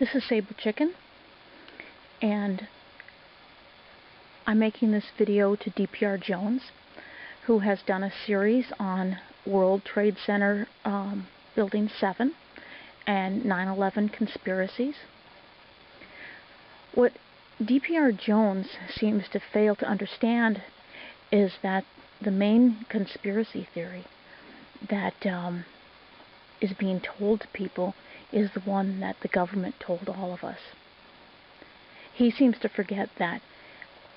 This is Sable Chicken, and I'm making this video to DPRjones, who has done a series on World Trade Center Building 7 and 9/11 conspiracies. What DPRjones seems to fail to understand is that the main conspiracy theory that is being told to people is the one that the government told all of us. He seems to forget that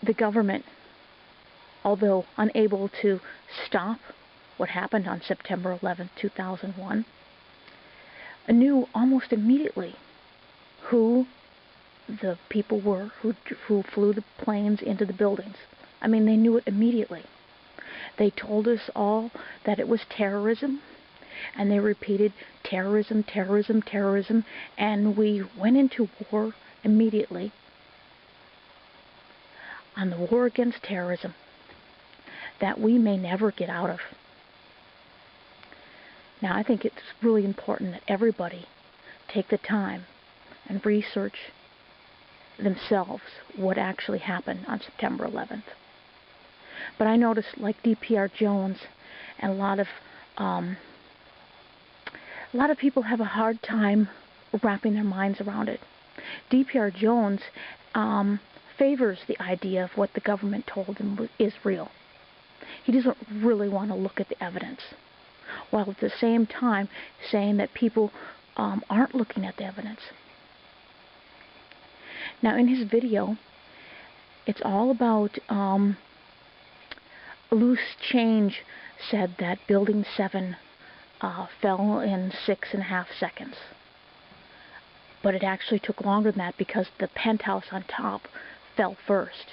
the government, although unable to stop what happened on September 11, 2001, knew almost immediately who the people were who flew the planes into the buildings. I mean, they knew it immediately. They told us all that it was terrorism, and they repeated terrorism, terrorism, terrorism, and we went into war immediately on the war against terrorism that we may never get out of. Now, I think it's really important that everybody take the time and research themselves what actually happened on September 11th. But I noticed, like DPRjones and a lot of people have a hard time wrapping their minds around it. DPRjones favors the idea of what the government told him is real. He doesn't really want to look at the evidence, while at the same time saying that people aren't looking at the evidence. Now, in his video, it's all about loose change said that Building 7 fell in 6.5 seconds. But it actually took longer than that because the penthouse on top fell first.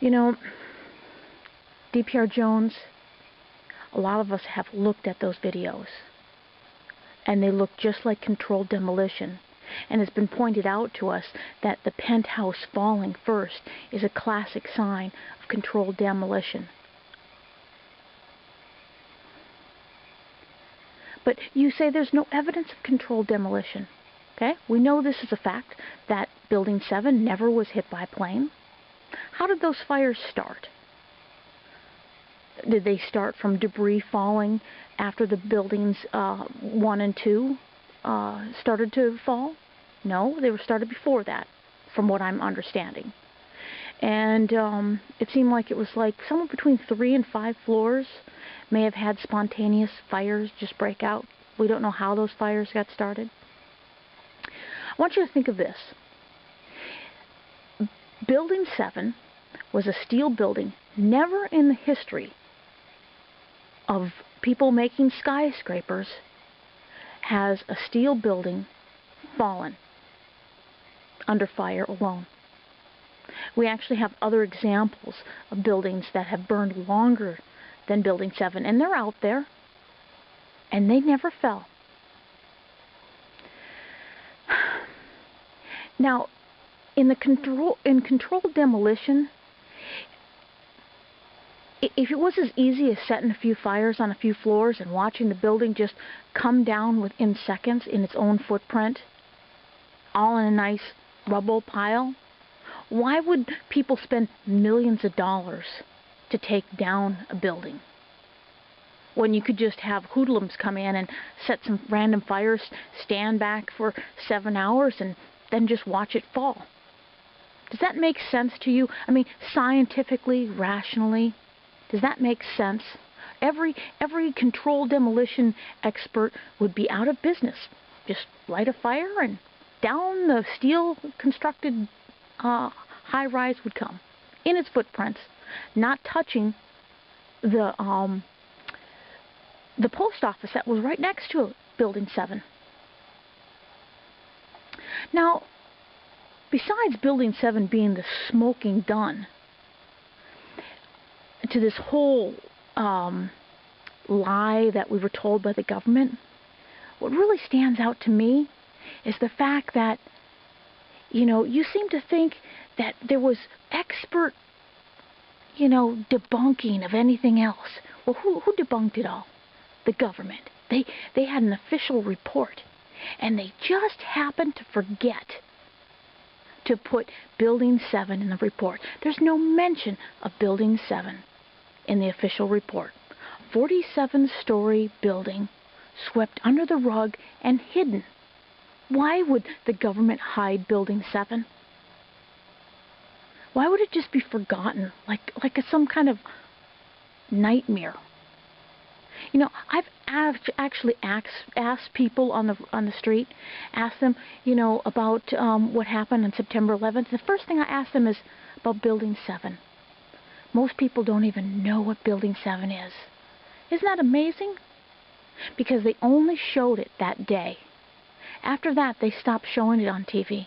You know, DPRjones, a lot of us have looked at those videos, and they look just like controlled demolition. And it's been pointed out to us that the penthouse falling first is a classic sign of controlled demolition. But you say there's no evidence of controlled demolition. Okay? We know this is a fact, that Building 7 never was hit by a plane. How did those fires start? Did they start from debris falling after the buildings 1 and 2 started to fall? No, they were started before that, from what I'm understanding. And it seemed like it was like somewhere between 3 and 5 floors may have had spontaneous fires just break out. We don't know how those fires got started. I want you to think of this. Building 7 was a steel building. Never in the history of people making skyscrapers has a steel building fallen under fire alone. We actually have other examples of buildings that have burned longer than Building 7, and they're out there, and they never fell. Now, in controlled demolition, if it was as easy as setting a few fires on a few floors and watching the building just come down within seconds in its own footprint, all in a nice rubble pile, why would people spend millions of dollars to take down a building when you could just have hoodlums come in and set some random fires, stand back for 7 hours, and then just watch it fall? Does that make sense to you? I mean, scientifically, rationally, does that make sense? Every controlled demolition expert would be out of business. Just light a fire and down the steel constructed high-rise would come in its footprints, not touching the post office that was right next to Building 7. Now, besides Building 7 being the smoking gun to this whole lie that we were told by the government, what really stands out to me is the fact that, you know, you seem to think that there was expert, debunking of anything else. Well, who debunked it all? The government. They had an official report. And they just happened to forget to put Building 7 in the report. There's no mention of Building 7 in the official report. 47-story building swept under the rug and hidden. Why would the government hide Building 7? Why would it just be forgotten, like some kind of nightmare? You know, I've actually asked people on the street, asked them, you know, about what happened on September 11th. The first thing I asked them is about Building 7. Most people don't even know what Building 7 is. Isn't that amazing? Because they only showed it that day. After that, they stopped showing it on TV.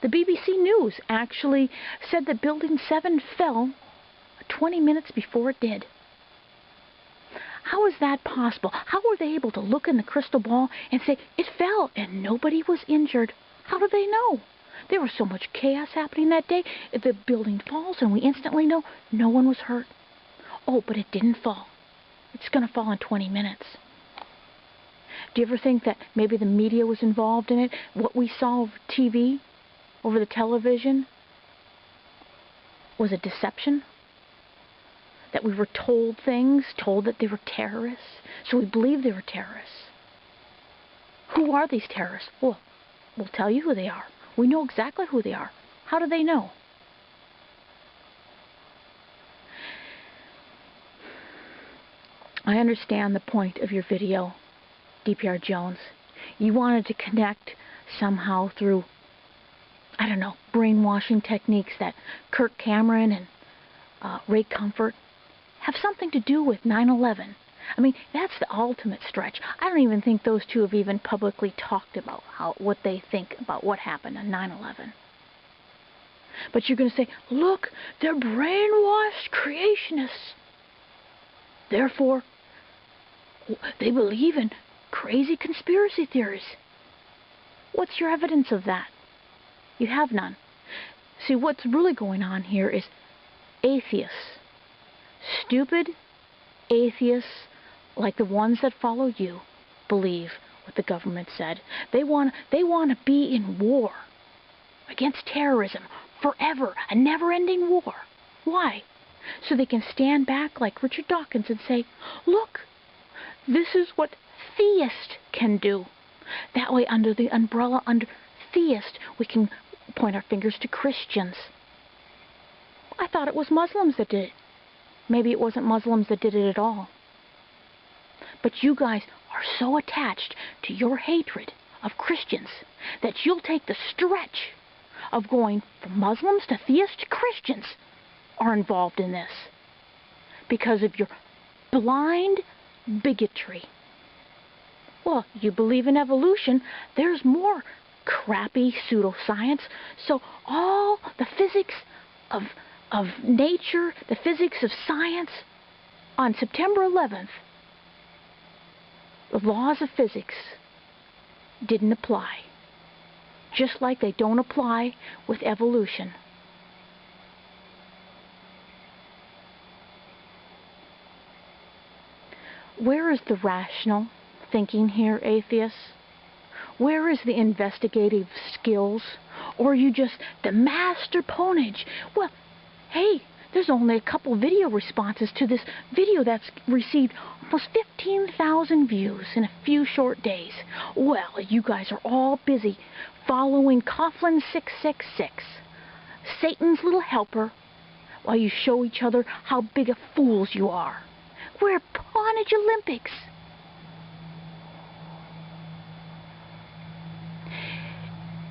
The BBC News actually said that Building 7 fell 20 minutes before it did. How is that possible? How were they able to look in the crystal ball and say, it fell and nobody was injured? How do they know? There was so much chaos happening that day. The building falls and we instantly know no one was hurt. Oh, but it didn't fall. It's going to fall in 20 minutes. Do you ever think that maybe the media was involved in it? What we saw over TV, over the television, was a deception? That we were told things, told that they were terrorists, so we believed they were terrorists. Who are these terrorists? Well, we'll tell you who they are. We know exactly who they are. How do they know? I understand the point of your video, DPRjones. You wanted to connect somehow through, I don't know, brainwashing techniques that Kirk Cameron and Ray Comfort have something to do with 9/11. I mean, that's the ultimate stretch. I don't even think those two have even publicly talked about what they think about what happened on 9/11. But you're going to say, look, they're brainwashed creationists. Therefore, they believe in crazy conspiracy theories. What's your evidence of that? You have none. See, what's really going on here is atheists. Stupid atheists, like the ones that follow you, believe what the government said. They want to be in war against terrorism forever, a never-ending war. Why? So they can stand back like Richard Dawkins and say, look, this is what theists can do. That way, under the umbrella, under theist, we can point our fingers to Christians. I thought it was Muslims that did it. Maybe it wasn't Muslims that did it at all. But you guys are so attached to your hatred of Christians that you'll take the stretch of going from Muslims to theists to Christians are involved in this because of your blind bigotry. Well, you believe in evolution. There's more crappy pseudoscience. So all the physics of nature, the physics of science, on September 11th, the laws of physics didn't apply. Just like they don't apply with evolution. Where is the rational thinking here, atheists? Where is the investigative skills? Or are you just the master ponage? Well, hey, there's only a couple video responses to this video that's received almost 15,000 views in a few short days. Well, you guys are all busy following Coughlin 666, Satan's little helper, while you show each other how big of fools you are. We're Ponage Olympics.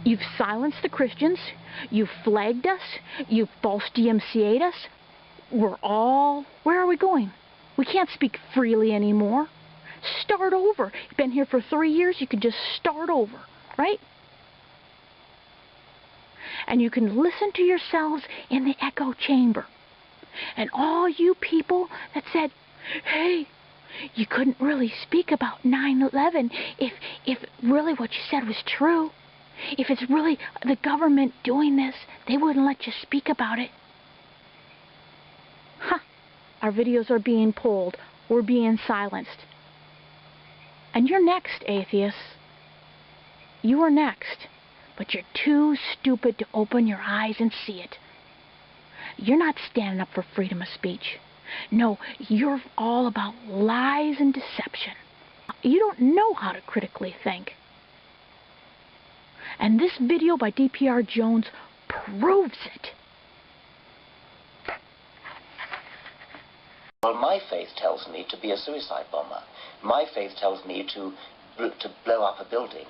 You've silenced the Christians. You've flagged us. You've false DMCA'd us. Where are we going? We can't speak freely anymore. Start over. You've been here for 3 years. You can just start over, right? And you can listen to yourselves in the echo chamber. And all you people that said, hey, you couldn't really speak about 9/11 if really what you said was true. If it's really the government doing this, they wouldn't let you speak about it. Our videos are being pulled. We're being silenced. And you're next, atheists. You are next. But you're too stupid to open your eyes and see it. You're not standing up for freedom of speech. No, you're all about lies and deception. You don't know how to critically think. And this video by DPRjones proves it. Well, my faith tells me to be a suicide bomber. My faith tells me to blow up a building.